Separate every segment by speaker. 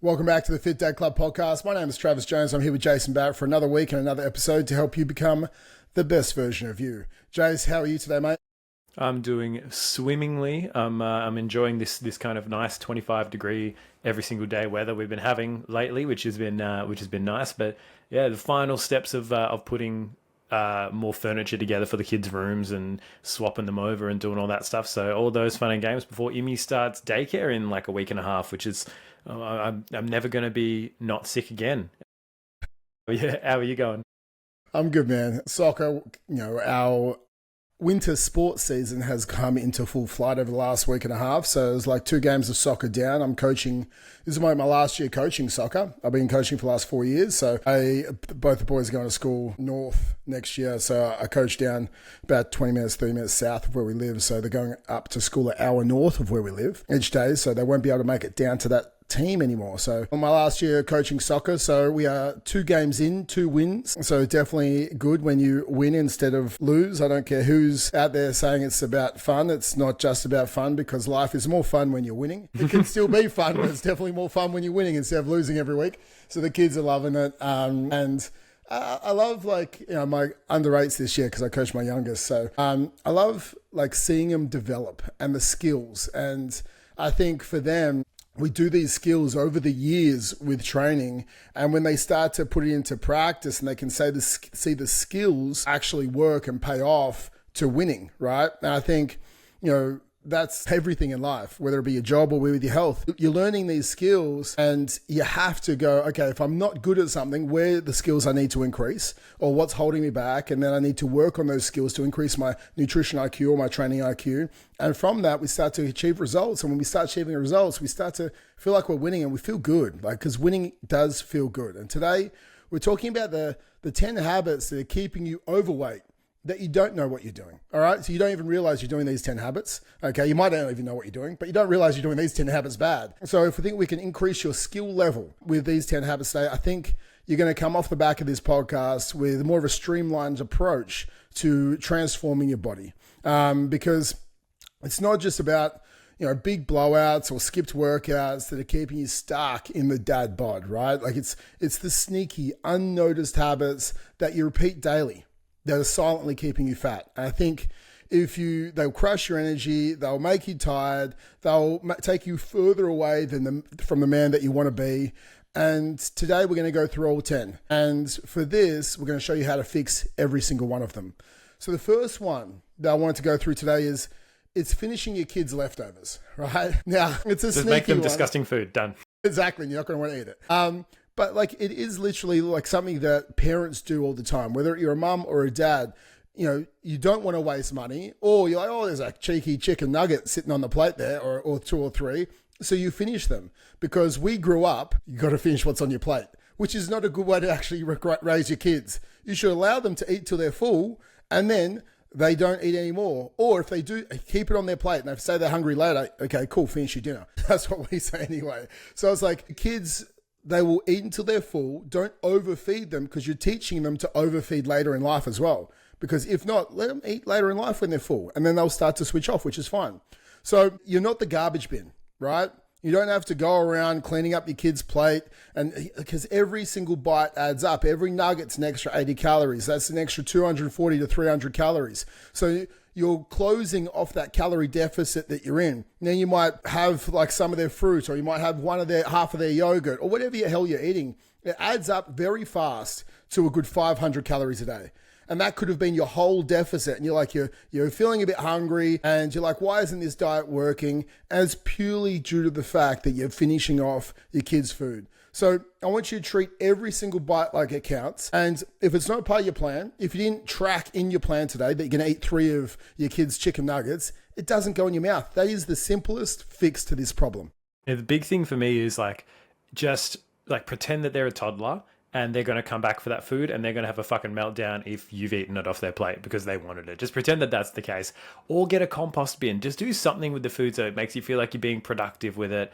Speaker 1: Welcome back to the Fit Dad Club podcast. My name is Travis Jones. I'm here with Jason Barrett for another week and another episode to help you become the best version of you. Jace, how are you today, mate?
Speaker 2: I'm doing swimmingly. I'm enjoying this kind of nice 25-degree every single day weather we've been having lately, which has been nice. But yeah, the final steps of putting more furniture together for the kids' rooms and swapping them over and doing all that stuff. So all those fun and games before Imi starts daycare in like a week and a half, which is I'm never going to be not sick again. Yeah, how are you going?
Speaker 1: I'm good, man. Soccer, our winter sports season has come into full flight over the last week and a half. So there's like 2 games of soccer down. I'm coaching. This is my last year coaching soccer. I've been coaching for the last 4 years. So both the boys are going to school north next year. So I coach down about 20 minutes, 30 minutes south of where we live. So they're going up to school an hour north of where we live each day. So they won't be able to make it down to that team anymore. So on my last year coaching soccer, so we are 2 games in, 2 wins. So definitely good when you win instead of lose. I don't care who's out there saying it's about fun. It's not just about fun, because life is more fun when you're winning. It can still be fun, but it's definitely more fun when you're winning instead of losing every week. So the kids are loving it. And I love my under 8s this year because I coach my youngest. So I love seeing them develop and the skills. And I think for them, we do these skills over the years with training, and when they start to put it into practice and they can see the skills actually work and pay off to winning, right? And I think, that's everything in life, whether it be your job or with your health. You're learning these skills and you have to go, okay, if I'm not good at something, where are the skills I need to increase or what's holding me back? And then I need to work on those skills to increase my nutrition IQ or my training IQ. And from that, we start to achieve results. And when we start achieving results, we start to feel like we're winning and we feel good, because winning does feel good. And today we're talking about the 10 habits that are keeping you overweight, that you don't know what you're doing. All right. So you don't even realize you're doing these 10 habits. Okay. You might not even know what you're doing, but you don't realize you're doing these 10 habits bad. So if we think we can increase your skill level with these 10 habits today, I think you're going to come off the back of this podcast with more of a streamlined approach to transforming your body. Because it's not just about, big blowouts or skipped workouts that are keeping you stuck in the dad bod, right? It's the sneaky, unnoticed habits that you repeat daily that are silently keeping you fat. And I think they'll crush your energy, they'll make you tired, they'll take you further away from the man that you want to be. And today we're going to go through all 10. And for this, we're going to show you how to fix every single one of them. So the first one that I wanted to go through today is it's finishing your kids' leftovers, right? Now, it's a
Speaker 2: Just
Speaker 1: sneaky
Speaker 2: make them
Speaker 1: one.
Speaker 2: disgusting food. Done.
Speaker 1: Exactly. You're not going to want to eat it. But it is literally something that parents do all the time, whether you're a mum or a dad. You don't want to waste money, or you're like, oh, there's a cheeky chicken nugget sitting on the plate there, or 2 or 3. So you finish them, because we grew up, you got to finish what's on your plate, which is not a good way to actually raise your kids. You should allow them to eat till they're full, and then they don't eat anymore. Or if they do, keep it on their plate, and they say they're hungry later, okay, cool, finish your dinner. That's what we say anyway. So it's like, kids, they will eat until they're full. Don't overfeed them, because you're teaching them to overfeed later in life as well. Because if not, let them eat later in life when they're full, and then they'll start to switch off, which is fine. So you're not the garbage bin, right? You don't have to go around cleaning up your kid's plate, and because every single bite adds up. Every nugget's an extra 80 calories. That's an extra 240 to 300 calories. So you're closing off that calorie deficit that you're in. Now you might have some of their fruit, or you might have half of their yogurt, or whatever the hell you're eating. It adds up very fast to a good 500 calories a day. And that could have been your whole deficit. And you're feeling a bit hungry, and you're like, why isn't this diet working? And it's purely due to the fact that you're finishing off your kids' food. So I want you to treat every single bite like it counts. And if it's not part of your plan, if you didn't track in your plan today that you're going to eat 3 of your kids' chicken nuggets, it doesn't go in your mouth. That is the simplest fix to this problem.
Speaker 2: Yeah, the big thing for me is just pretend that they're a toddler, and they're going to come back for that food, and they're going to have a fucking meltdown if you've eaten it off their plate because they wanted it. Just pretend that that's the case. Or get a compost bin. Just do something with the food so it makes you feel like you're being productive with it.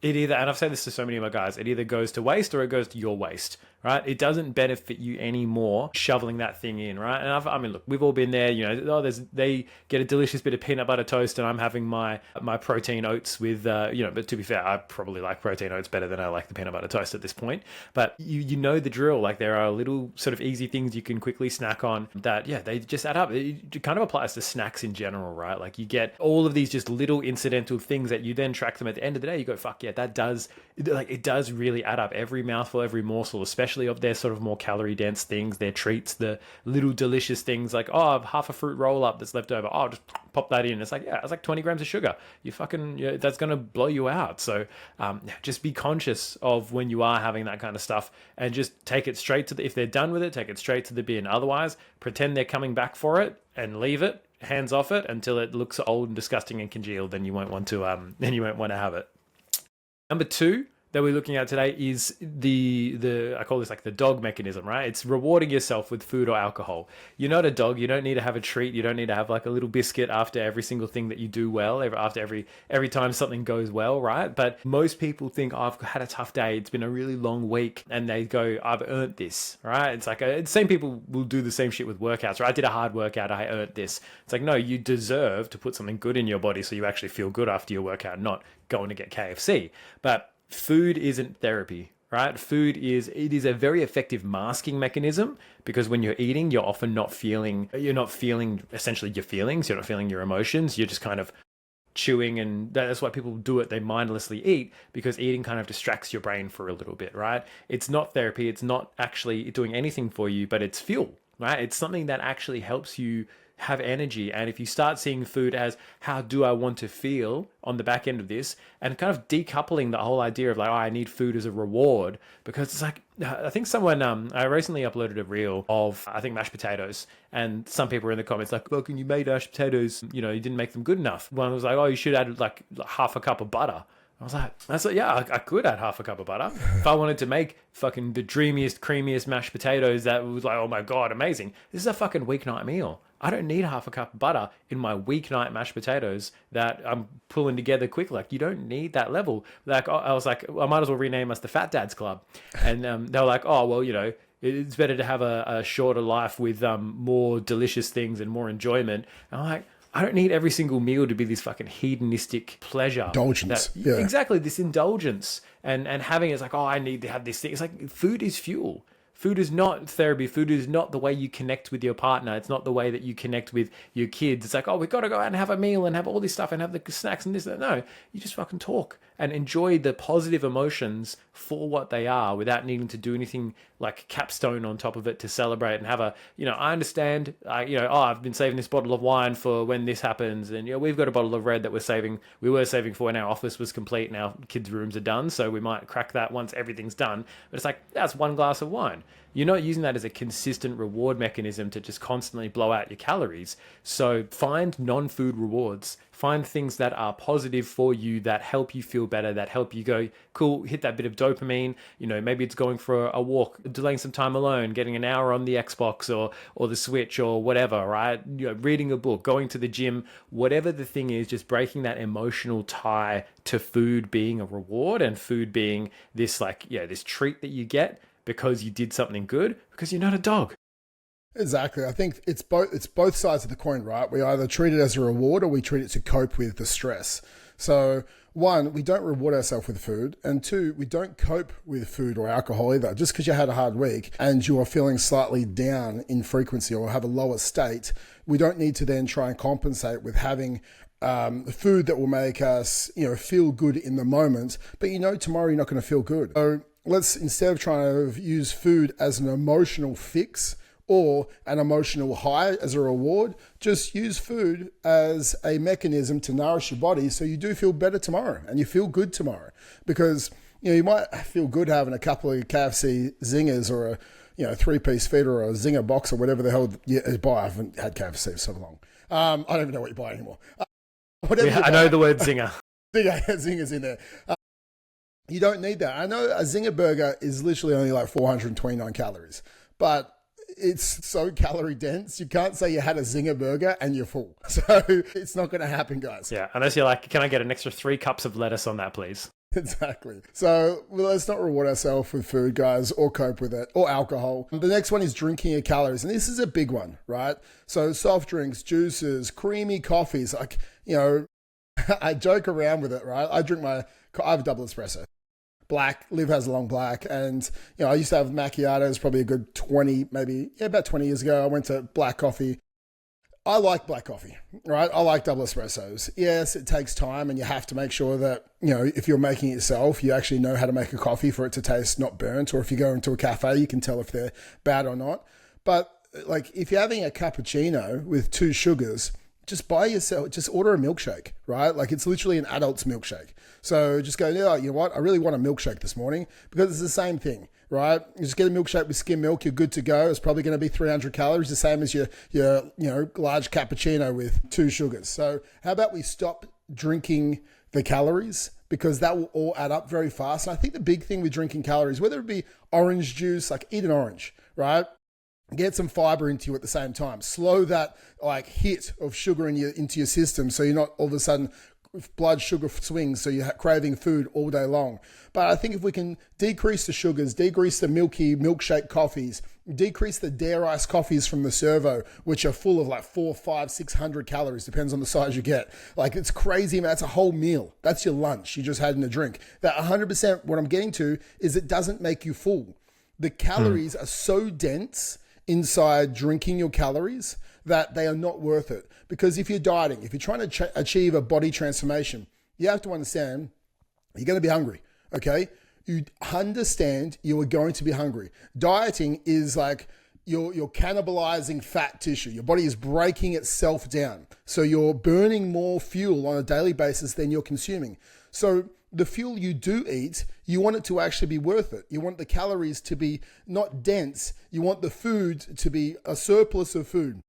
Speaker 2: It either, and I've said this to so many of my guys, it either goes to waste or it goes to your waste. right? It doesn't benefit you anymore shoveling that thing in, right? And I mean, look, we've all been there. They get a delicious bit of peanut butter toast, and I'm having my protein oats with, But to be fair, I probably like protein oats better than I like the peanut butter toast at this point. But you know the drill. Like, there are little sort of easy things you can quickly snack on that, they just add up. It kind of applies to snacks in general, right? Like, you get all of these just little incidental things that you then track them at the end of the day. You go, fuck yeah, that does, like, it does really add up. Every mouthful, every morsel, especially of their sort of more calorie dense things, their treats, the little delicious things like, half a fruit roll up that's left over. Just pop that in. It's like, it's like 20 grams of sugar. You fucking, that's going to blow you out. So just be conscious of when you are having that kind of stuff, and just take it straight to if they're done with it, take it straight to the bin. Otherwise, pretend they're coming back for it and leave it, hands off it until it looks old and disgusting and congealed. Then you won't want to have it. Number 2 that we're looking at today is the I call this like the dog mechanism, right? It's rewarding yourself with food or alcohol. You're not a dog. You don't need to have a treat. You don't need to have like a little biscuit after every single thing that you do well, after every time something goes well, right? But most people think, I've had a tough day. It's been a really long week. And they go, I've earned this, right? It's like, the same people will do the same shit with workouts, right? I did a hard workout. I earned this. It's like, no, you deserve to put something good in your body so you actually feel good after your workout, not going to get KFC. But food isn't therapy, right? It is a very effective masking mechanism, because when you're eating, you're often not feeling essentially your feelings. You're not feeling your emotions. You're just kind of chewing, and that's why people do it. They mindlessly eat, because eating kind of distracts your brain for a little bit, right? It's not therapy. It's not actually doing anything for you, but it's fuel, right? It's something that actually helps you have energy. And if you start seeing food as, how do I want to feel on the back end of this, and kind of decoupling the whole idea of like, I need food as a reward, because it's like, I think someone, I recently uploaded a reel of, I think, mashed potatoes, and some people were in the comments like, well, can you make mashed potatoes, you didn't make them good enough. One was like, you should add like half a cup of butter. I was like, yeah, I could add half a cup of butter. If I wanted to make fucking the dreamiest, creamiest mashed potatoes that was like, oh my God, amazing. This is a fucking weeknight meal. I don't need half a cup of butter in my weeknight mashed potatoes that I'm pulling together quick. Like, you don't need that level. Like, I was like, I might as well rename us the Fat Dads Club. And they were like, well, it's better to have a shorter life with more delicious things and more enjoyment. And I'm like, I don't need every single meal to be this fucking hedonistic pleasure.
Speaker 1: Indulgence. Yeah.
Speaker 2: Exactly, this indulgence. And having it's like, I need to have this thing. It's like, food is fuel. Food is not therapy. Food is not the way you connect with your partner. It's not the way that you connect with your kids. It's like, we've got to go out and have a meal and have all this stuff and have the snacks and this and that. No, you just fucking talk and enjoy the positive emotions for what they are, without needing to do anything like capstone on top of it to celebrate and have a, I understand, I've been saving this bottle of wine for when this happens. And, we've got a bottle of red that we were saving for when our office was complete and our kids' rooms are done. So we might crack that once everything's done. But it's like, that's one glass of wine. You're not using that as a consistent reward mechanism to just constantly blow out your calories. So find non-food rewards. Find things that are positive for you, that help you feel better, that help you go, cool, hit that bit of dopamine. Maybe it's going for a walk, delaying some time alone, getting an hour on the Xbox or the Switch or whatever, right? Reading a book, going to the gym, whatever the thing is, just breaking that emotional tie to food being a reward, and food being this this treat that you get because you did something good, because you're not a dog.
Speaker 1: Exactly. I think it's both sides of the coin, right? We either treat it as a reward or we treat it to cope with the stress. So 1, we don't reward ourselves with food, and 2, we don't cope with food or alcohol either. Just because you had a hard week and you are feeling slightly down in frequency or have a lower state, we don't need to then try and compensate with having food that will make us, feel good in the moment, but tomorrow you're not going to feel good. So let's, instead of trying to use food as an emotional fix or an emotional high as a reward, just use food as a mechanism to nourish your body so you do feel better tomorrow and you feel good tomorrow. Because, you might feel good having a couple of KFC zingers or a, 3-piece feeder or a zinger box or whatever the hell you buy. I haven't had KFC for so long. I don't even know what you buy anymore.
Speaker 2: I know the word zinger.
Speaker 1: Zingers in there. You don't need that. I know a zinger burger is literally only like 429 calories, but it's so calorie dense. You can't say you had a zinger burger and you're full. So it's not going to happen, guys.
Speaker 2: Yeah, unless you're like, can I get an extra 3 cups of lettuce on that, please?
Speaker 1: Exactly. So let's not reward ourselves with food, guys, or cope with it, or alcohol. The next one is drinking your calories. And this is a big one, right? So soft drinks, juices, creamy coffees. Like, I joke around with it, right? I have a double espresso. Black, Liv has a long black. And, I used to have macchiatos probably a good 20, maybe, about 20 years ago. I went to black coffee. I like black coffee, right? I like double espressos. Yes, it takes time and you have to make sure that, if you're making it yourself, you actually know how to make a coffee for it to taste not burnt. Or if you go into a cafe, you can tell if they're bad or not. But like if you're having a cappuccino with 2 sugars, just order a milkshake, right? Like it's literally an adult's milkshake. So just go, yeah, you know what? I really want a milkshake this morning because it's the same thing, right? You just get a milkshake with skim milk, you're good to go. It's probably going to be 300 calories, the same as your large cappuccino with 2 sugars. So how about we stop drinking the calories because that will all add up very fast. And I think the big thing with drinking calories, whether it be orange juice, like eat an orange, right? Get some fiber into you at the same time. Slow that hit of sugar into your system so you're not all of a sudden blood sugar swings so you're craving food all day long. But I think if we can decrease the sugars, decrease the milky milkshake coffees, decrease the dare ice coffees from the servo, which are full of 400, 500, 600 calories, depends on the size you get. It's crazy, man. That's a whole meal. That's your lunch you just had in a drink. That 100%, what I'm getting to is it doesn't make you full. The calories are so dense inside drinking your calories that they are not worth it. Because if you're dieting, if you're trying to achieve a body transformation, you have to understand you're going to be hungry, okay? You understand you are going to be hungry. Dieting is like you're cannibalizing fat tissue. Your body is breaking itself down. So you're burning more fuel on a daily basis than you're consuming. So the fuel you do eat, you want it to actually be worth it. You want the calories to be not dense. You want the food to be a surplus of food.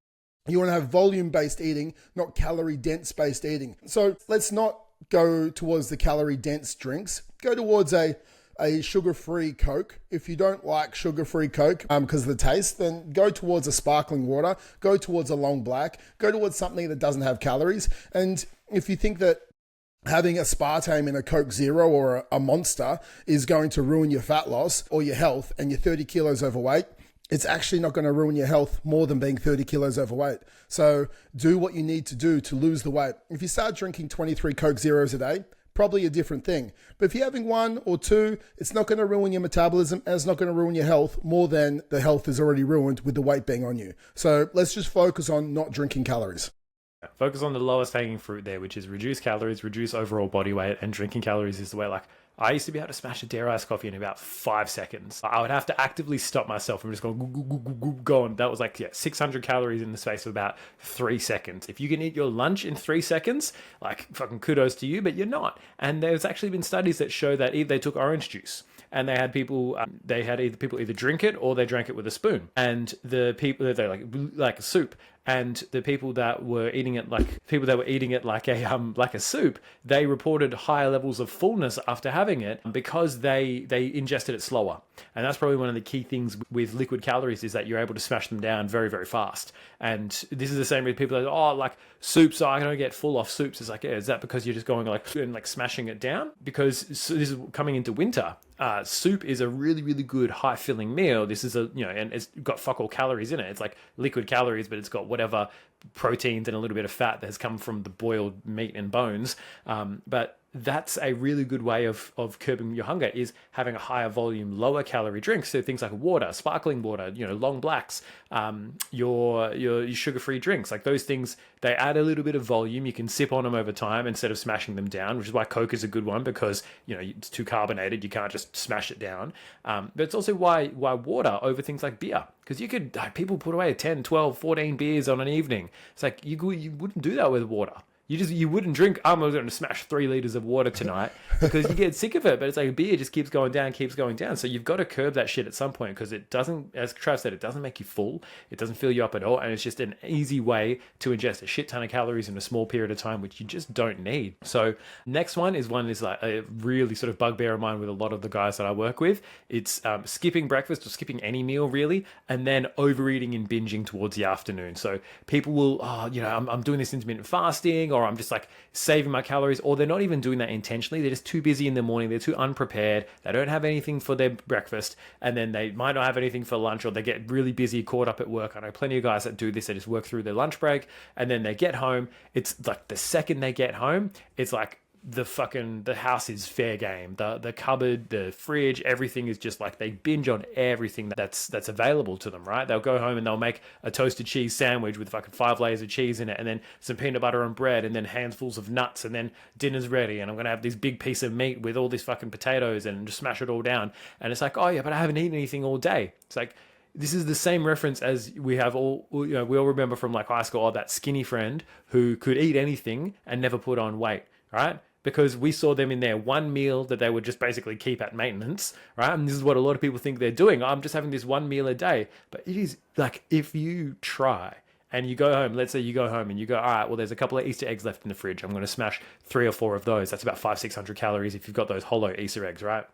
Speaker 1: You want to have volume-based eating, not calorie-dense-based eating. So let's not go towards the calorie-dense drinks. Go towards a sugar-free Coke. If you don't like sugar-free Coke because of the taste, then go towards a sparkling water. Go towards a long black. Go towards something that doesn't have calories. And if you think that having aspartame in a Coke Zero or a Monster is going to ruin your fat loss or your health and you're 30 kilos overweight, it's actually not going to ruin your health more than being 30 kilos overweight. So do what you need to do to lose the weight. If you start drinking 23 Coke Zeros a day, probably a different thing. But if you're having 1 or 2, it's not going to ruin your metabolism and it's not going to ruin your health more than the health is already ruined with the weight being on you. So let's just focus on not drinking calories.
Speaker 2: Focus on the lowest hanging fruit there, which is reduce calories, reduce overall body weight, and drinking calories is the way. I used to be able to smash a dare ice coffee in about 5 seconds. I would have to actively stop myself from just going. That was 600 calories in the space of about 3 seconds. If you can eat your lunch in 3 seconds, fucking kudos to you, but you're not. And there's actually been studies that show that they took orange juice and they had people, either drink it or they drank it with a spoon. And the people, they like a soup. And the people that were eating it like a soup, they reported higher levels of fullness after having it because they ingested it slower. And that's probably one of the key things with liquid calories is that you're able to smash them down very, very fast. And this is the same with people that soups. I don't get full off soups. It's is that because you're just going and smashing it down? Because this is coming into winter. Soup is a really, really good high filling meal. This is and it's got fuck all calories in it. It's like liquid calories, but it's got whatever proteins and a little bit of fat that has come from the boiled meat and bones. But that's a really good way of curbing your hunger is having a higher volume, lower calorie drinks. So things like water, sparkling water, long blacks, your sugar-free drinks, those things, they add a little bit of volume. You can sip on them over time instead of smashing them down, which is why Coke is a good one because, it's too carbonated. You can't just smash it down. But it's also why water over things like beer. Because people put away 10, 12, 14 beers on an evening. It's you wouldn't do that with water. You wouldn't drink, I'm going to smash 3 liters of water tonight because you get sick of it. But it's beer just keeps going down. So you've got to curb that shit at some point because it doesn't, as Trav said, it doesn't make you full. It doesn't fill you up at all. And it's just an easy way to ingest a shit ton of calories in a small period of time, which you just don't need. So next one is a really sort of bugbear of mine with a lot of the guys that I work with. It's skipping breakfast or skipping any meal really, and then overeating and binging towards the afternoon. So people will, I'm doing this intermittent fasting or or I'm just like saving my calories, or they're not even doing that intentionally. They're just too busy in the morning. They're too unprepared. They don't have anything for their breakfast, and then they might not have anything for lunch, or they get really busy, caught up at work. I know plenty of guys that do this. They just work through their lunch break, and then they get home. It's like the second they get home, it's like the house is fair game. The cupboard, the fridge, everything is just like they binge on everything that's available to them, right? They'll go home and they'll make a toasted cheese sandwich with fucking 5 layers of cheese in it, and then some peanut butter and bread, and then handfuls of nuts, and then dinner's ready, and I'm gonna have this big piece of meat with all these fucking potatoes, and just smash it all down. And it's like, oh yeah, but I haven't eaten anything all day. It's like, this is the same reference as we have all, we all remember from like high school, that skinny friend who could eat anything and never put on weight, right? Because we saw them in their one meal that they would just basically keep at maintenance, right? And this is what a lot of people think they're doing. I'm just having this one meal a day. But it is like, if you try and you go home, let's say you go home and you go, all right, well, there's a couple of Easter eggs left in the fridge. I'm going to smash 3 or 4 of those. That's about 500-600 calories if you've got those hollow Easter eggs, right?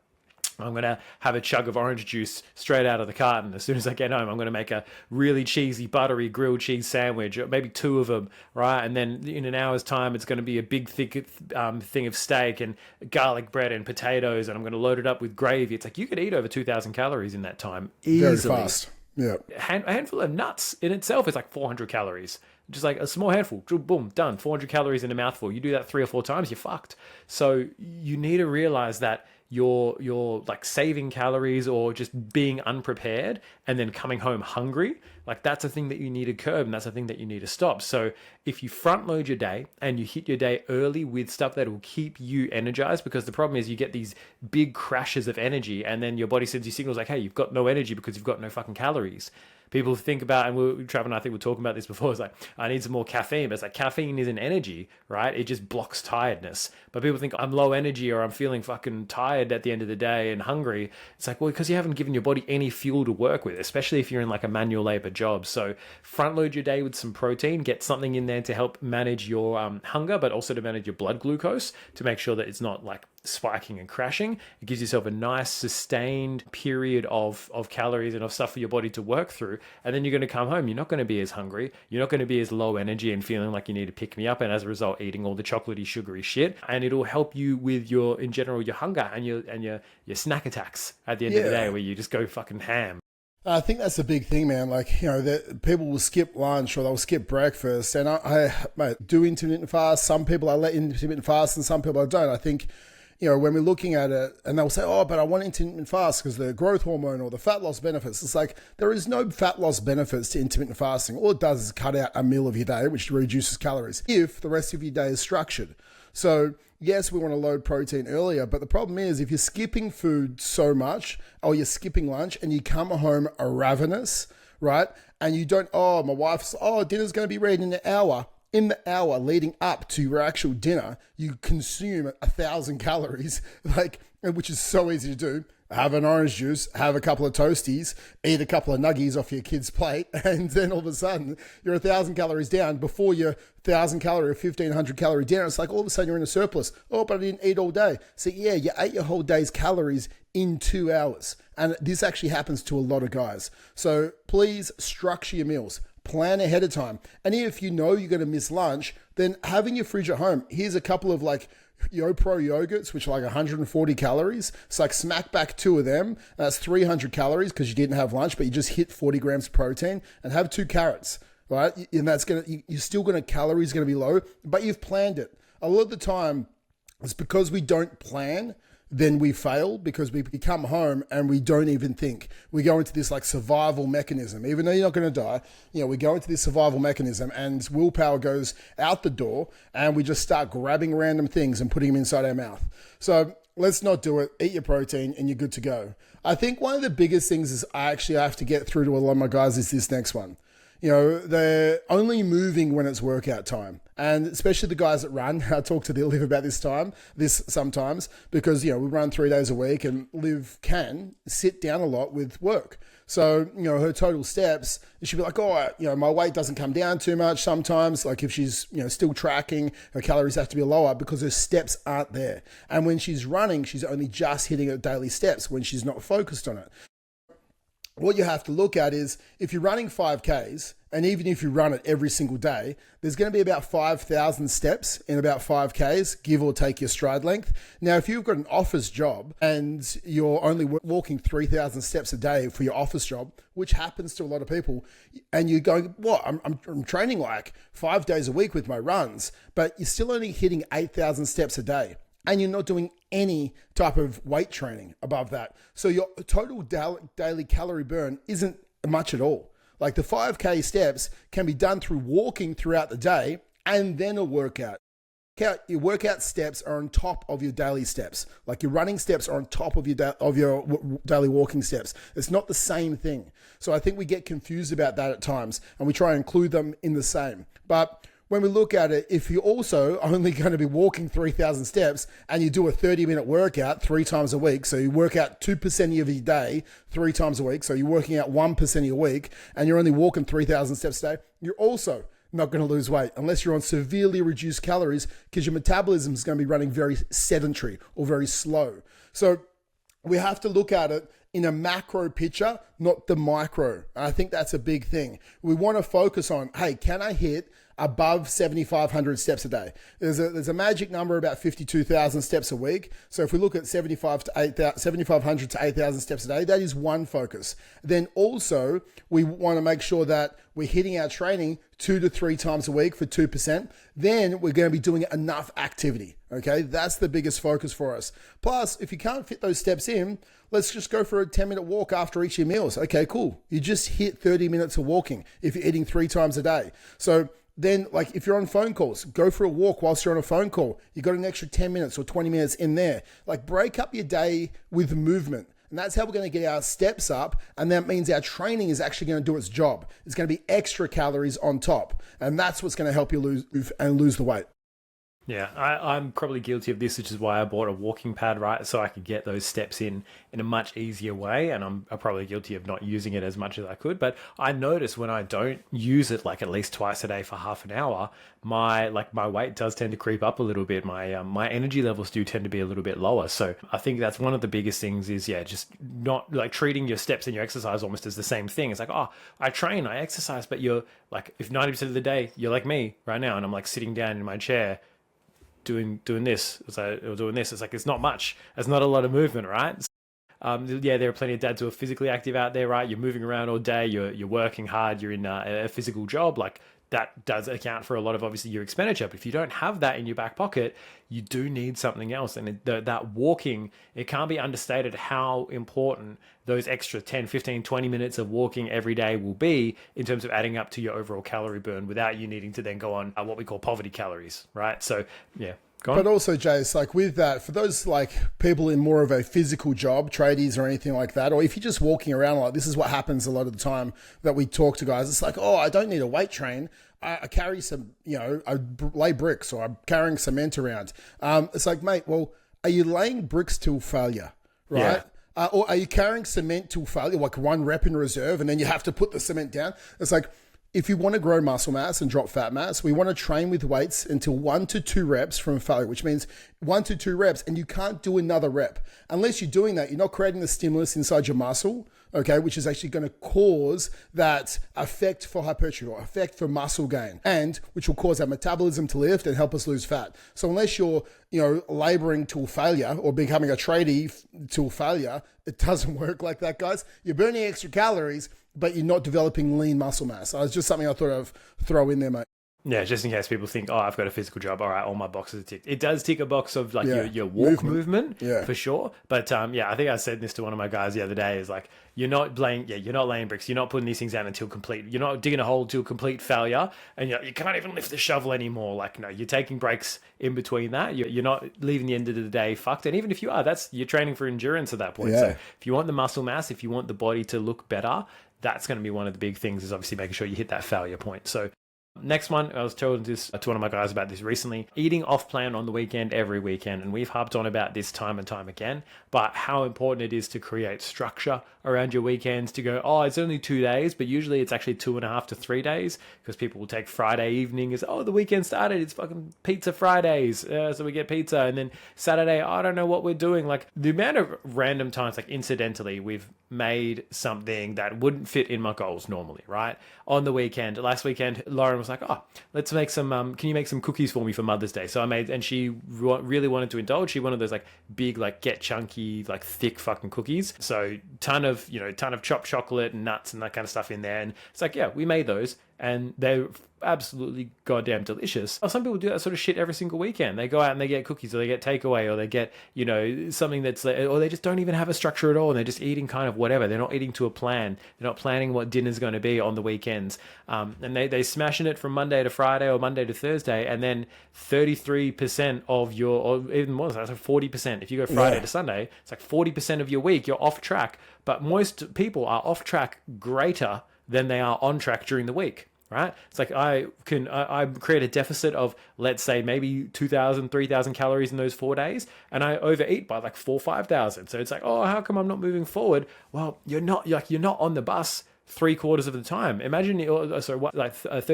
Speaker 2: I'm going to have a chug of orange juice straight out of the carton. As soon as I get home, I'm going to make a really cheesy, buttery grilled cheese sandwich, or maybe 2 of them, right? And then in an hour's time, it's going to be a big, thick thing of steak and garlic bread and potatoes, and I'm going to load it up with gravy. It's like you could eat over 2,000 calories in that time easily.
Speaker 1: Very fast. Yeah.
Speaker 2: A handful of nuts in itself is like 400 calories. Just like a small handful, boom, done. 400 calories in a mouthful. You do that 3 or 4 times, you're fucked. So you need to realize that you're like saving calories or just being unprepared and then coming home hungry. Like, that's a thing that you need to curb, and that's a thing that you need to stop. So if you front load your day and you hit your day early with stuff that will keep you energized, because the problem is you get these big crashes of energy and then your body sends you signals like, hey, you've got no energy because you've got no fucking calories. People think about, and Trav and I think we're talking about this before, it's like, I need some more caffeine, but it's like, caffeine isn't energy, right? It just blocks tiredness. But people think I'm low energy or I'm feeling fucking tired at the end of the day and hungry. It's like, well, because you haven't given your body any fuel to work with, especially if you're in like a manual labor job. So front load your day with some protein, get something in there to help manage your hunger, but also to manage your blood glucose, to make sure that it's not like spiking and crashing. It gives yourself a nice sustained period of calories and of stuff for your body to work through. And then you're going to come home. You're not going to be as hungry. You're not going to be as low energy and feeling like you need to pick me up. And as a result, eating all the chocolatey, sugary shit. And it'll help you with in general, your hunger and your snack attacks at the end of the day, where you just go fucking ham.
Speaker 1: I think that's a big thing, man. Like, that people will skip lunch or they'll skip breakfast. And I do intermittent fast. Some people I let intermittent fast and some people I don't. I think, when we're looking at it and they'll say, oh, but I want intermittent fast because the growth hormone or the fat loss benefits. It's like, there is no fat loss benefits to intermittent fasting. All it does is cut out a meal of your day, which reduces calories, if the rest of your day is structured. So yes, we want to load protein earlier, but the problem is if you're skipping food so much, or you're skipping lunch and you come home ravenous, right? And you don't, my wife's, dinner's going to be ready in an hour. In the hour leading up to your actual dinner, you consume 1,000 calories, which is so easy to do. Have an orange juice, have a couple of toasties, eat a couple of nuggies off your kid's plate, and then all of a sudden you're 1,000 calories down before your 1,000 calorie or 1,500 calorie dinner. It's like all of a sudden you're in a surplus. Oh, but I didn't eat all day. So yeah, you ate your whole day's calories in 2 hours. And this actually happens to a lot of guys. So please structure your meals. Plan ahead of time. And if you know you're going to miss lunch, then having your fridge at home, here's a couple of YoPro yogurts, which are like 140 calories. It's like smack back 2 of them. That's 300 calories because you didn't have lunch, but you just hit 40 grams of protein, and have 2 carrots, right? And that's you're still calories going to be low, but you've planned it. A lot of the time, it's because we don't plan, then we fail, because we come home and we don't even think. We go into this survival mechanism. Even though you're not going to die, we go into this survival mechanism and willpower goes out the door and we just start grabbing random things and putting them inside our mouth. So let's not do it. Eat your protein and you're good to go. I think one of the biggest things is I actually have to get through to a lot of my guys is this next one. They're only moving when it's workout time. And especially the guys that run. I talk to Liv about this sometimes, because, we run 3 days a week and Liv can sit down a lot with work. So, her total steps, she'll be like, my weight doesn't come down too much sometimes. Like if she's, still tracking, her calories have to be lower because her steps aren't there. And when she's running, she's only just hitting her daily steps when she's not focused on it. what you have to look at is if you're running 5Ks, and even if you run it every single day, there's going to be about 5,000 steps in about 5Ks, give or take your stride length. Now, if you've got an office job and you're only walking 3,000 steps a day for your office job, which happens to a lot of people, and you're going, what? I'm training like 5 days a week with my runs, but you're still only hitting 8,000 steps a day. And you're not doing any type of weight training above that. So your total daily calorie burn isn't much at all. Like the 5K steps can be done through walking throughout the day and then a workout. Your workout steps are on top of your daily steps. Like your running steps are on top of your daily walking steps. It's not the same thing. So I think we get confused about that at times and we try and include them in the same. But when we look at it, if you're also only going to be walking 3,000 steps and you do a 30-minute workout 3 times a week, so you work out 2% of your day 3 times a week, so you're working out 1% of your week, and you're only walking 3,000 steps a day, you're also not going to lose weight unless you're on severely reduced calories because your metabolism is going to be running very sedentary or very slow. So we have to look at it in a macro picture, not the micro. I think that's a big thing. We want to focus on, hey, can I hit above 7,500 steps a day? There's a magic number about 52,000 steps a week. So if we look at 7,500 to 8,000 steps a day, that is one focus. Then also we want to make sure that we're hitting our training 2 to 3 times a week for 2%. Then we're going to be doing enough activity. Okay, that's the biggest focus for us. Plus, if you can't fit those steps in, let's just go for a 10-minute walk after each of your meals. Okay, cool. You just hit 30 minutes of walking if you're eating 3 times a day. So then, like, if you're on phone calls, go for a walk whilst you're on a phone call. You got an extra 10 minutes or 20 minutes in there. Like, break up your day with movement. And that's how we're going to get our steps up. And that means our training is actually going to do its job. It's going to be extra calories on top. And that's what's going to help you lose the weight.
Speaker 2: Yeah, I'm probably guilty of this, which is why I bought a walking pad, right? So I could get those steps in a much easier way. And I'm probably guilty of not using it as much as I could. But I notice when I don't use it like at least twice a day for half an hour, my weight does tend to creep up a little bit. My energy levels do tend to be a little bit lower. So I think that's one of the biggest things is, yeah, just not like treating your steps and your exercise almost as the same thing. It's like, oh, I train, I exercise, but you're like, if 90% of the day you're like me right now and I'm like sitting down in my chair, doing this, or doing this. It's like, it's not much. It's not a lot of movement, right? Yeah, there are plenty of dads who are physically active out there, right? You're moving around all day. You're working hard. You're in a physical job. Like that does account for a lot of obviously your expenditure. But if you don't have that in your back pocket, you do need something else. And that walking, it can't be understated how important those extra 10, 15, 20 minutes of walking every day will be in terms of adding up to your overall calorie burn without you needing to then go on what we call poverty calories, right? So, yeah.
Speaker 1: But also, Jace, like with that, for those like people in more of a physical job, tradies or anything like that, or if you're just walking around, like this is what happens a lot of the time that we talk to guys. It's like, oh, I don't need a weight train. I carry some, I lay bricks or I'm carrying cement around. It's like, mate, well, are you laying bricks till failure, right? Yeah. Or are you carrying cement till failure, like 1 rep in reserve, and then you have to put the cement down? It's like, if you want to grow muscle mass and drop fat mass, we want to train with weights until 1 to 2 reps from failure, which means 1 to 2 reps, and you can't do another rep. Unless you're doing that, you're not creating the stimulus inside your muscle, okay, which is actually going to cause that effect for hypertrophy or effect for muscle gain, and which will cause our metabolism to lift and help us lose fat. So unless you're, laboring till failure or becoming a tradie till failure, it doesn't work like that, guys. You're burning extra calories, but you're not developing lean muscle mass. So it's just something I thought I'd throw in there, mate.
Speaker 2: Yeah, just in case people think, oh, I've got a physical job. All right, all my boxes are ticked. It does tick a box of like your walk movement for sure. But I think I said this to one of my guys the other day is like, you're not laying bricks. You're not putting these things down until complete. You're not digging a hole till complete failure. And you can't even lift the shovel anymore. Like, no, you're taking breaks in between that. You're not leaving the end of the day fucked. And even if you are, you're training for endurance at that point. Yeah. So if you want the muscle mass, if you want the body to look better, that's going to be one of the big things is obviously making sure you hit that failure point. So Next one, I was telling this to one of my guys about this recently. Eating off plan on the weekend, every weekend. And we've harped on about this time and time again, but how important it is to create structure around your weekends, to go, oh, it's only 2 days, but usually it's actually 2.5 to 3 days, because people will take Friday evening as, oh, the weekend started, it's fucking pizza Fridays. So we get pizza. And then Saturday, I don't know what we're doing. Like the amount of random times, like incidentally, we've made something that wouldn't fit in my goals normally, right? On the weekend, last weekend, Lauren was like, oh, let's make some, can you make some cookies for me for Mother's Day? So I made, and she really wanted to indulge. She wanted those like big, like get chunky, like thick fucking cookies. So ton of chopped chocolate and nuts and that kind of stuff in there. And it's like, yeah, we made those and they're absolutely goddamn delicious. Some people do that sort of shit every single weekend. They go out and they get cookies, or they get takeaway, or they get, something that's like, or they just don't even have a structure at all, and they're just eating kind of whatever. They're not eating to a plan. They're not planning what dinner's going to be on the weekends. And they smashing it from Monday to Friday or Monday to Thursday, and then 33% of your, or even more, that's like 40%. If you go Friday to Sunday, it's like 40% of your week you're off track. But most people are off track greater than they are on track during the week, right? It's like I create a deficit of, let's say, maybe 2,000, 3,000 calories in those 4 days, and I overeat by like 4,000, 5,000. So it's like, oh, how come I'm not moving forward? Well, you're not on the bus 3/4 of the time. Imagine, 30,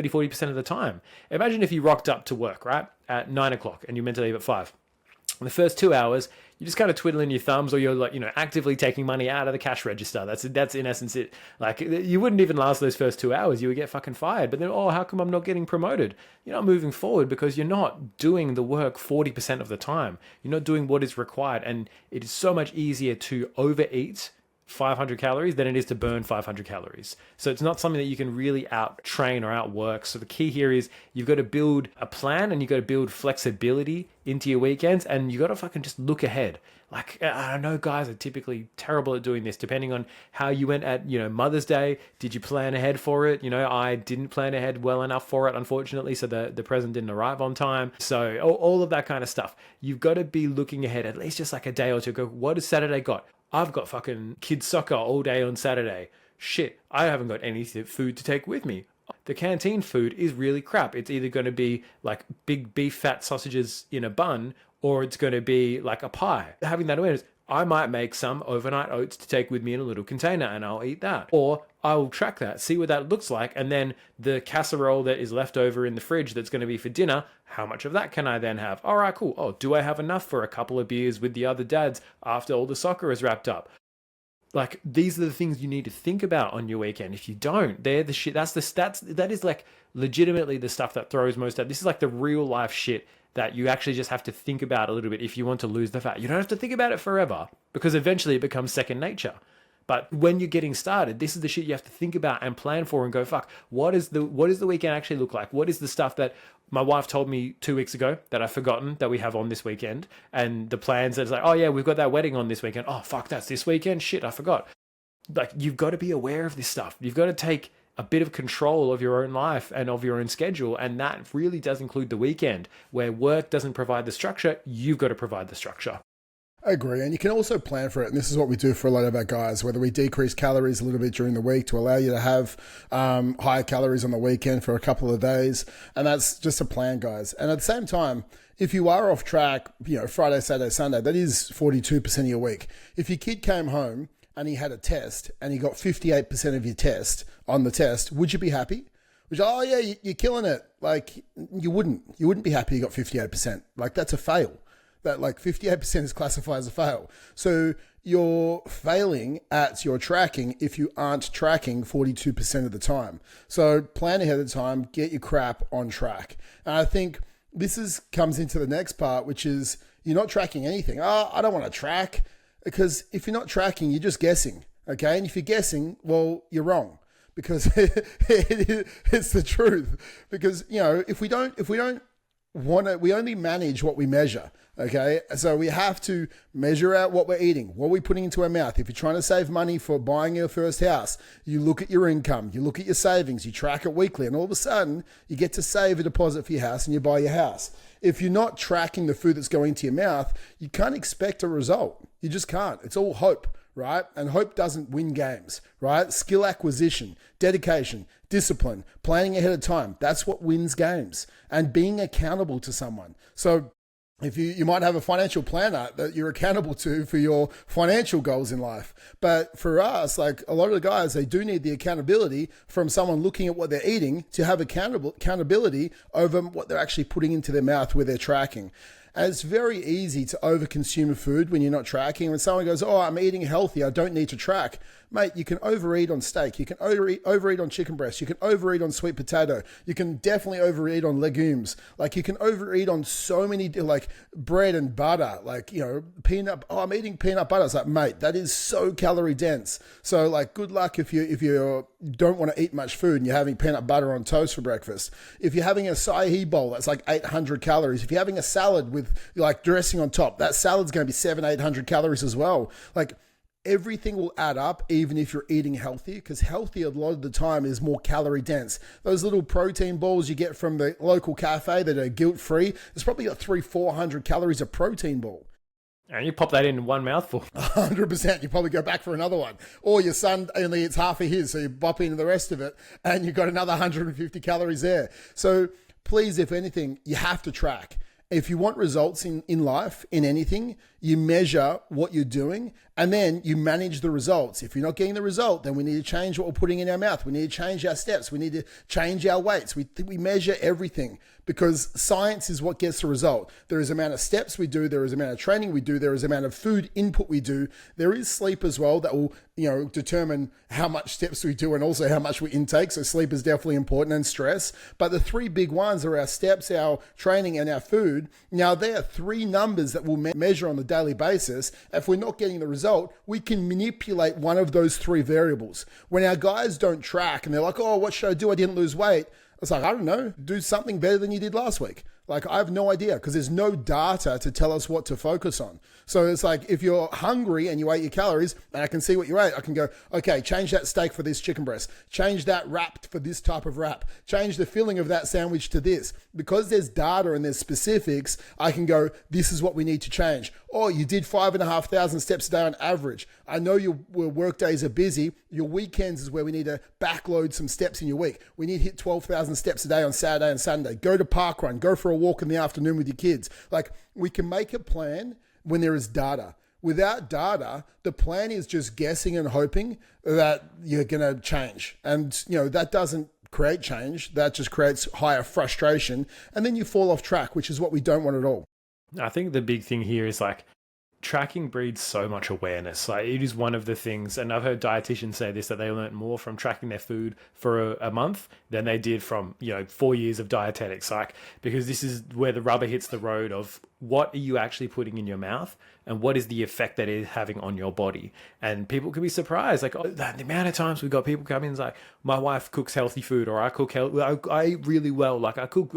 Speaker 2: 40% of the time. Imagine if you rocked up to work, right, at 9 o'clock and you meant to leave at 5. In the first 2 hours, you're just kind of twiddling your thumbs, or you're like, actively taking money out of the cash register. That's in essence it. Like, you wouldn't even last those first 2 hours. You would get fucking fired. But then, oh, how come I'm not getting promoted? You're not moving forward because you're not doing the work 40% of the time. You're not doing what is required. And it is so much easier to overeat 500 calories than it is to burn 500 calories. So it's not something that you can really out train or outwork. So the key here is you've got to build a plan, and you've got to build flexibility into your weekends, and you got to fucking just look ahead. Like, I know guys are typically terrible at doing this, depending on how you went at, Mother's Day. Did you plan ahead for it? I didn't plan ahead well enough for it, unfortunately. So the present didn't arrive on time. So all of that kind of stuff. You've got to be looking ahead at least just like a day or two. Go, what has Saturday got? I've got fucking kids soccer all day on Saturday. Shit, I haven't got any food to take with me. The canteen food is really crap. It's either going to be like big beef fat sausages in a bun, or it's going to be like a pie. Having that awareness, I might make some overnight oats to take with me in a little container, and I'll eat that. Or I will track that, see what that looks like, and then the casserole that is left over in the fridge that's going to be for dinner, how much of that can I then have? All right, cool. Oh, do I have enough for a couple of beers with the other dads after all the soccer is wrapped up? Like, these are the things you need to think about on your weekend. If you don't, they're the shit. That is like legitimately the stuff that throws most out. This is like the real life shit that you actually just have to think about a little bit if you want to lose the fat. You don't have to think about it forever, because eventually it becomes second nature. But when you're getting started, this is the shit you have to think about and plan for, and go, fuck, what is the weekend actually look like? What is the stuff that my wife told me 2 weeks ago that I've forgotten that we have on this weekend? And the plans that's like, oh yeah, we've got that wedding on this weekend. Oh fuck, that's this weekend? Shit, I forgot. Like, you've got to be aware of this stuff. You've got to take a bit of control of your own life and of your own schedule. And that really does include the weekend, where work doesn't provide the structure. You've got to provide the structure.
Speaker 1: I agree. And you can also plan for it. And this is what we do for a lot of our guys, whether we decrease calories a little bit during the week to allow you to have higher calories on the weekend for a couple of days. And that's just a plan, guys. And at the same time, if you are off track, Friday, Saturday, Sunday, that is 42% of your week. If your kid came home and he had a test and he got 58% of your test on the test, would you be happy? Which, oh yeah, you're killing it. Like, you wouldn't be happy you got 58%. Like, that's a fail. That like 58% is classified as a fail. So you're failing at your tracking if you aren't tracking 42% of the time. So plan ahead of time, get your crap on track. And I think this comes into the next part, which is you're not tracking anything. Oh, I don't want to track, because if you're not tracking, you're just guessing. Okay. And if you're guessing, well, you're wrong, because it's the truth. Because, if we only manage what we measure. Okay, so we have to measure out what we're eating, what we're putting into our mouth. If you're trying to save money for buying your first house, you look at your income, you look at your savings, you track it weekly, and all of a sudden you get to save a deposit for your house and you buy your house. If you're not tracking the food that's going to your mouth, you can't expect a result. You just can't. It's all hope, right? And hope doesn't win games, right? Skill acquisition, dedication, discipline, planning ahead of time. That's what wins games, and being accountable to someone. So if you might have a financial planner that you're accountable to for your financial goals in life. But for us, like a lot of the guys, they do need the accountability from someone looking at what they're eating to have accountability over what they're actually putting into their mouth where they're tracking. And it's very easy to overconsume food when you're not tracking. When someone goes, oh, I'm eating healthy, I don't need to track. Mate, you can overeat on steak. You can overeat on chicken breast. You can overeat on sweet potato. You can definitely overeat on legumes. Like you can overeat on so many, like bread and butter, like, you know, peanut. Oh, I'm eating peanut butter. It's like, mate, that is so calorie dense. So like, good luck if you don't want to eat much food and you're having peanut butter on toast for breakfast. If you're having a acai bowl, that's like 800 calories. If you're having a salad with like dressing on top, that salad's going to be 700-800 calories as well. Like, everything will add up, even if you're eating healthy, because healthy a lot of the time is more calorie dense. Those little protein balls you get from the local cafe that are guilt-free, it's probably got 300-400 calories a protein ball.
Speaker 2: And you pop that in one mouthful.
Speaker 1: 100%. You probably go back for another one. Or your son only eats half of his, so you bop into the rest of it, and you've got another 150 calories there. So please, if anything, you have to track. If you want results in life, in anything, you measure what you're doing and then you manage the results. If you're not getting the result, then we need to change what we're putting in our mouth. We need to change our steps. We need to change our weights. We measure everything because science is what gets the result. There is amount of steps we do. There is amount of training we do. There is amount of food input we do. There is sleep as well that will, you know, determine how much steps we do and also how much we intake. So sleep is definitely important, and stress. But the three big ones are our steps, our training, and our food. Now, there are three numbers that we'll measure on the daily basis. If we're not getting the result, we can manipulate one of those three variables. When our guys don't track and they're like, oh, what should I do? I didn't lose weight. It's like, I don't know, do something better than you did last week. Like, I have no idea because there's no data to tell us what to focus on. So it's like, if you're hungry and you ate your calories and I can see what you ate, I can go, okay, change that steak for this chicken breast, change that wrap for this type of wrap, change the filling of that sandwich to this. Because there's data and there's specifics, I can go, this is what we need to change. Oh, you did 5,500 steps a day on average. I know your work days are busy. Your weekends is where we need to backload some steps in your week. We need to hit 12,000 steps a day on Saturday and Sunday. Go to park run, go for a walk in the afternoon with your kids. Like, we can make a plan when there is data. Without data, the plan is just guessing and hoping that you're going to change. And, you know, that doesn't create change. That just creates higher frustration. And then you fall off track, which is what we don't want at all.
Speaker 2: I think the big thing here is like, tracking breeds so much awareness. Like, it is one of the things, and I've heard dietitians say this, that they learned more from tracking their food for a month than they did from, 4 years of dietetics. Like, because this is where the rubber hits the road of what are you actually putting in your mouth and what is the effect that it is having on your body. And people can be surprised, like, oh, the amount of times we've got people come in and like, my wife cooks healthy food, or I cook healthy, I eat really well. Like, I cook,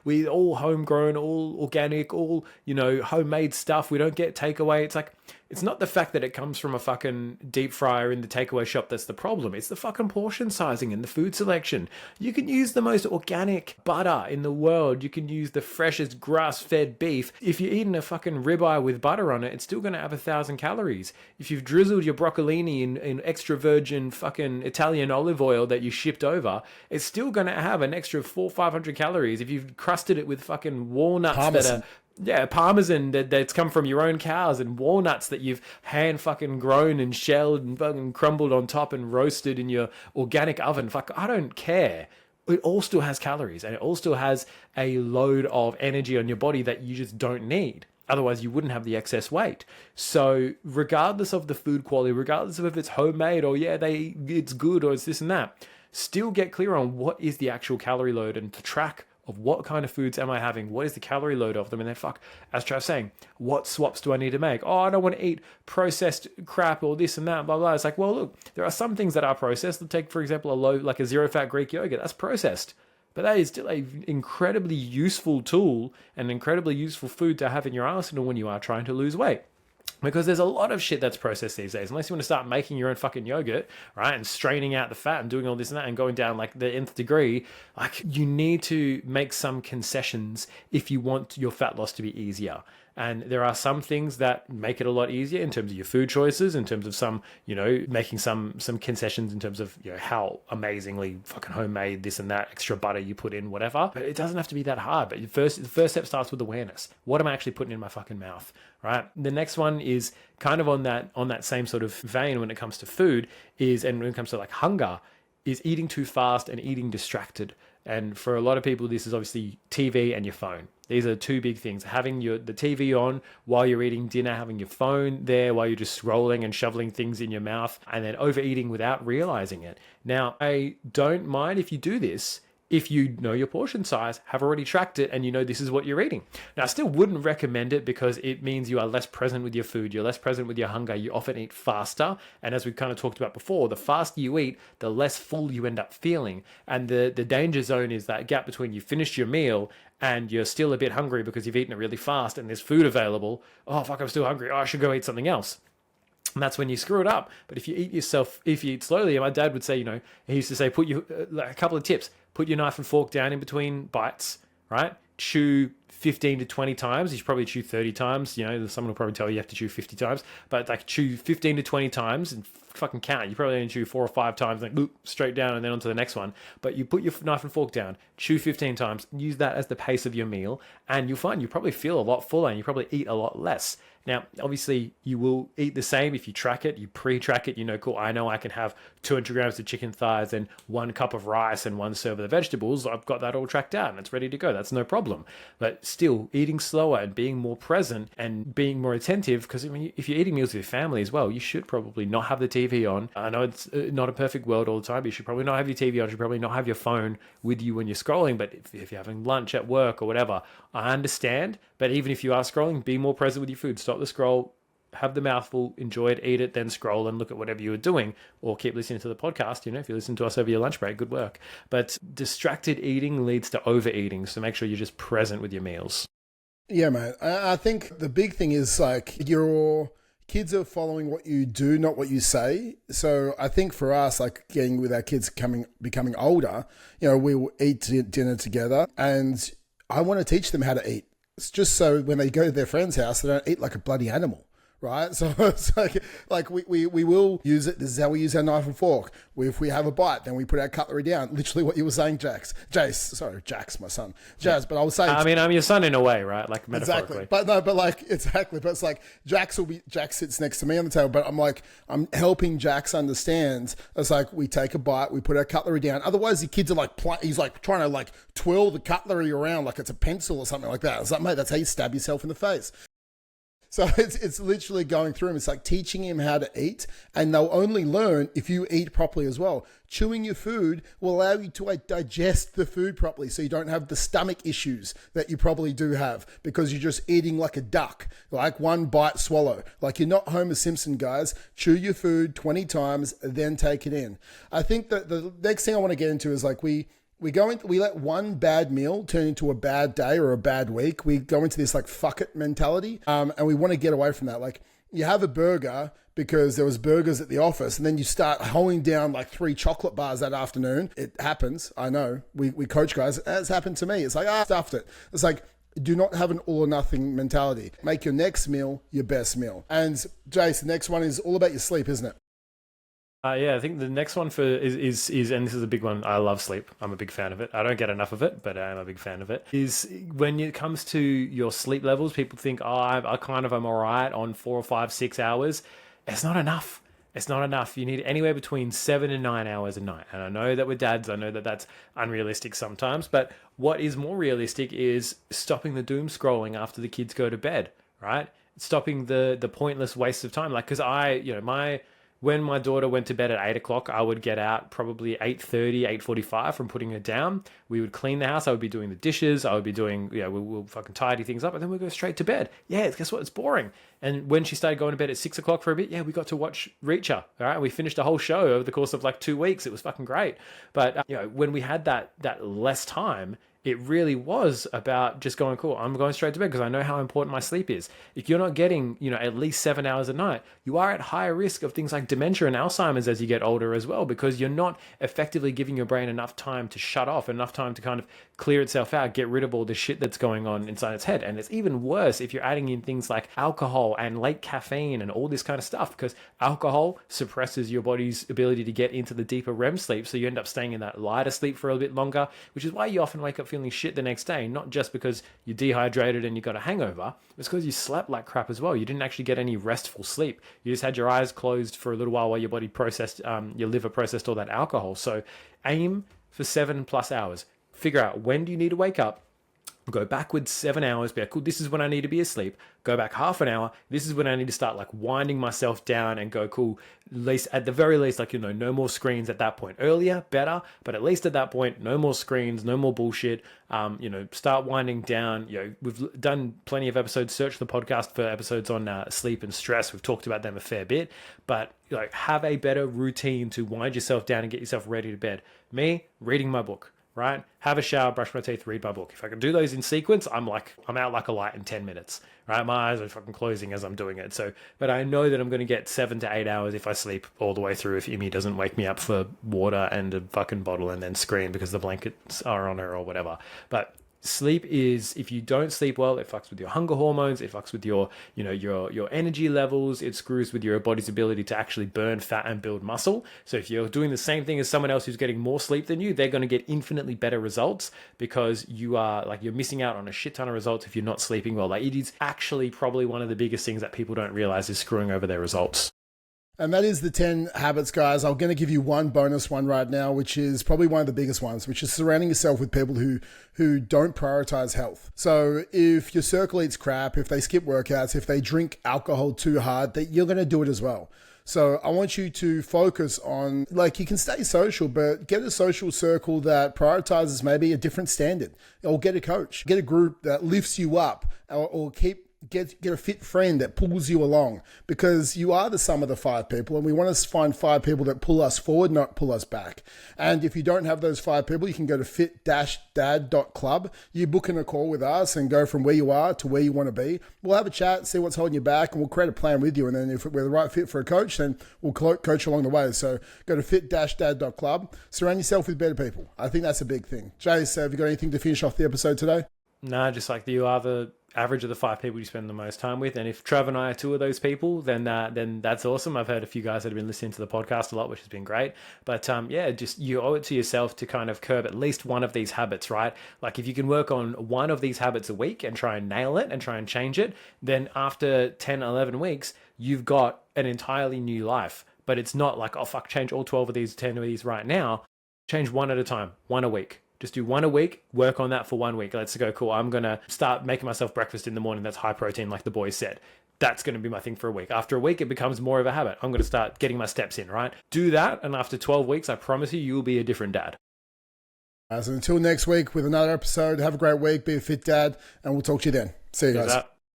Speaker 2: we all homegrown, all organic, all, homemade stuff. We don't get takeaway. It's like, it's not the fact that it comes from a fucking deep fryer in the takeaway shop that's the problem. It's the fucking portion sizing and the food selection. You can use the most organic butter in the world. You can use the freshest grass-fed beef. If you're eating a fucking ribeye with butter on it, it's still going to have 1,000 calories. If you've drizzled your broccolini in extra virgin fucking Italian olive oil that you shipped over, it's still going to have an extra 400-500 calories. If you've crusted it with fucking walnuts
Speaker 1: Parmesan.
Speaker 2: Parmesan that's come from your own cows, and walnuts that you've hand fucking grown and shelled and fucking crumbled on top and roasted in your organic oven. Fuck, I don't care. It all still has calories, and it all still has a load of energy on your body that you just don't need. Otherwise, you wouldn't have the excess weight. So regardless of the food quality, regardless of if it's homemade or it's good or it's this and that, still get clear on what is the actual calorie load and to track of what kind of foods am I having? What is the calorie load of them? And then as Trav saying, what swaps do I need to make? Oh, I don't want to eat processed crap or this and that, blah, blah. It's like, well, look, there are some things that are processed. Let's take, for example, like a zero-fat Greek yogurt. That's processed. But that is still an incredibly useful tool and incredibly useful food to have in your arsenal when you are trying to lose weight. Because there's a lot of shit that's processed these days. Unless you want to start making your own fucking yogurt, right, and straining out the fat and doing all this and that and going down like the nth degree, like, you need to make some concessions if you want your fat loss to be easier. And there are some things that make it a lot easier in terms of your food choices, in terms of some, making some concessions in terms of, how amazingly fucking homemade this and that extra butter you put in, whatever. But it doesn't have to be that hard. But the first step starts with awareness. What am I actually putting in my fucking mouth, right? The next one is kind of on that same sort of vein when it comes to food and when it comes to like hunger, is eating too fast and eating distracted. And for a lot of people, this is obviously TV and your phone. These are two big things. Having the TV on while you're eating dinner, having your phone there while you're just scrolling and shoveling things in your mouth, and then overeating without realizing it. Now, I don't mind if you do this, if you know your portion size, have already tracked it, and you know this is what you're eating. Now, I still wouldn't recommend it because it means you are less present with your food. You're less present with your hunger. You often eat faster. And as we've kind of talked about before, the faster you eat, the less full you end up feeling. And the danger zone is that gap between you finished your meal and you're still a bit hungry because you've eaten it really fast and there's food available. Oh, fuck, I'm still hungry. Oh, I should go eat something else. And that's when you screw it up. But if you eat slowly, my dad would say, he used to say, a couple of tips, put your knife and fork down in between bites, right? Chew 15 to 20 times. You should probably chew 30 times. Someone will probably tell you have to chew 50 times, but like chew 15 to 20 times and fucking count. You probably only chew 4 or 5 times, like straight down and then onto the next one. But you put your knife and fork down, chew 15 times, use that as the pace of your meal, and you'll find you probably feel a lot fuller and you probably eat a lot less. Now, obviously, you will eat the same if you track it, you pre-track it, cool, I know I can have 200 grams of chicken thighs and 1 cup of rice and 1 serve of the vegetables. I've got that all tracked out and it's ready to go. That's no problem. But still, eating slower and being more present and being more attentive, because if you're eating meals with your family as well, you should probably not have the TV on. I know it's not a perfect world all the time, but you should probably not have your TV on. You should probably not have your phone with you when you're scrolling. But if you're having lunch at work or whatever, I understand. But even if you are scrolling, be more present with your food. Stop the scroll, have the mouthful, enjoy it, eat it, then scroll and look at whatever you were doing, or keep listening to the podcast. If you listen to us over your lunch break, good work. But distracted eating leads to overeating. So make sure you're just present with your meals.
Speaker 1: Yeah, man. I think the big thing is like your kids are following what you do, not what you say. So I think for us, like getting with our kids becoming older, we will eat dinner together, and I want to teach them how to eat. It's just so when they go to their friend's house, they don't eat like a bloody animal, right? So it's like we will use it. This is how we use our knife and fork. If we have a bite, then we put our cutlery down. Literally what you were saying, Jax, my son. Jazz, but I was saying...
Speaker 2: I'm your son in a way, right? Like metaphorically.
Speaker 1: Exactly. But it's like Jax sits next to me on the table, but I'm helping Jax understand. It's like we take a bite, we put our cutlery down. Otherwise, the kids are he's like trying to like twirl the cutlery around like it's a pencil or something like that. It's like, mate, that's how you stab yourself in the face. So it's literally going through him. It's like teaching him how to eat, and they'll only learn if you eat properly as well. Chewing your food will allow you to digest the food properly, so you don't have the stomach issues that you probably do have because you're just eating like a duck, like one bite swallow. Like you're not Homer Simpson, guys. Chew your food 20 times, then take it in. I think that the next thing I want to get into is like we let one bad meal turn into a bad day or a bad week. We go into this like fuck it mentality, and we want to get away from that. Like you have a burger because there was burgers at the office, and then you start holding down like 3 chocolate bars that afternoon. It happens. I know. We coach guys. It's happened to me. It's like, I stuffed it. It's like, do not have an all or nothing mentality. Make your next meal your best meal. And Jace, the next one is all about your sleep, isn't it?
Speaker 2: Yeah, I think the next one is and this is a big one. I love sleep. I'm a big fan of it. I don't get enough of it, but I'm a big fan of it. Is when it comes to your sleep levels, people think, I kind of am all right on 4 or 5, 6 hours. It's not enough. It's not enough. You need anywhere between 7 and 9 hours a night. And I know that with dads, I know that that's unrealistic sometimes, but what is more realistic is stopping the doom scrolling after the kids go to bed, right? Stopping the pointless waste of time. Like, because when my daughter went to bed at 8 o'clock, I would get out probably 8:30, 8:45 from putting her down. We would clean the house. I would be doing the dishes. I would be doing, we'll fucking tidy things up, and then we'd go straight to bed. Yeah, guess what? It's boring. And when she started going to bed at 6 o'clock for a bit, we got to watch Reacher. All right, we finished a whole show over the course of like 2 weeks. It was fucking great. But when we had that less time, it really was about just going, cool, I'm going straight to bed because I know how important my sleep is. If you're not getting, at least 7 hours a night, you are at higher risk of things like dementia and Alzheimer's as you get older as well, because you're not effectively giving your brain enough time to shut off, enough time to kind of clear itself out, get rid of all the shit that's going on inside its head. And it's even worse if you're adding in things like alcohol and late caffeine and all this kind of stuff, because alcohol suppresses your body's ability to get into the deeper REM sleep. So you end up staying in that lighter sleep for a bit longer, which is why you often wake up feeling shit the next day, not just because you're dehydrated and you got a hangover. It's because you slept like crap as well. You didn't actually get any restful sleep. You just had your eyes closed for a little while your body processed, your liver processed all that alcohol. So aim for 7+ hours. Figure out, when do you need to wake up? Go backwards 7 hours, be like, cool, this is when I need to be asleep. Go back half an hour, this is when I need to start like winding myself down, and go, cool, at the very least, like, no more screens at that point. Earlier, better, but at least at that point, no more screens, no more bullshit. Start winding down. We've done plenty of episodes. Search the podcast for episodes on sleep and stress. We've talked about them a fair bit, but have a better routine to wind yourself down and get yourself ready to bed. Me, reading my book. Right? Have a shower, brush my teeth, read my book. If I can do those in sequence, I'm out like a light in 10 minutes, right? My eyes are fucking closing as I'm doing it. So, but I know that I'm going to get 7 to 8 hours if I sleep all the way through, if Imi doesn't wake me up for water and a fucking bottle and then scream because the blankets are on her or whatever. But sleep is, if you don't sleep well, it fucks with your hunger hormones, it fucks with your energy levels, it screws with your body's ability to actually burn fat and build muscle. So if you're doing the same thing as someone else who's getting more sleep than you, they're going to get infinitely better results, because you're missing out on a shit ton of results if you're not sleeping well. Like, it is actually probably one of the biggest things that people don't realize is screwing over their results.
Speaker 1: And that is the 10 habits, guys. I'm going to give you one bonus one right now, which is probably one of the biggest ones, which is surrounding yourself with people who don't prioritize health. So if your circle eats crap, if they skip workouts, if they drink alcohol too hard, that you're going to do it as well. So I want you to focus on, you can stay social, but get a social circle that prioritizes maybe a different standard, or get a coach, get a group that lifts you up, or get a fit friend that pulls you along, because you are the sum of the 5 people, and we want to find 5 people that pull us forward, not pull us back. And if you don't have those 5 people, you can go to fit-dad.club. You book in a call with us and go from where you are to where you want to be. We'll have a chat, see what's holding you back, and we'll create a plan with you. And then if we're the right fit for a coach, then we'll coach along the way. So go to fit-dad.club. Surround yourself with better people. I think that's a big thing. Jace, have you got anything to finish off the episode today?
Speaker 2: No, just like you are the average of the 5 people you spend the most time with. And if Trav and I are 2 of those people, then that's awesome. I've heard a few guys that have been listening to the podcast a lot, which has been great. But just you owe it to yourself to kind of curb at least one of these habits, right? Like, if you can work on one of these habits a week and try and nail it and try and change it, then after 10, 11 weeks, you've got an entirely new life. But it's not like, oh fuck, change all 12 of these, 10 of these right now. Change one at a time, one a week. Just do one a week, work on that for 1 week. Let's go, cool, I'm going to start making myself breakfast in the morning that's high protein, like the boys said. That's going to be my thing for a week. After a week, it becomes more of a habit. I'm going to start getting my steps in, right? Do that, and after 12 weeks, I promise you, will be a different dad.
Speaker 1: So until next week with another episode, have a great week, be a fit dad, and we'll talk to you then. See you guys.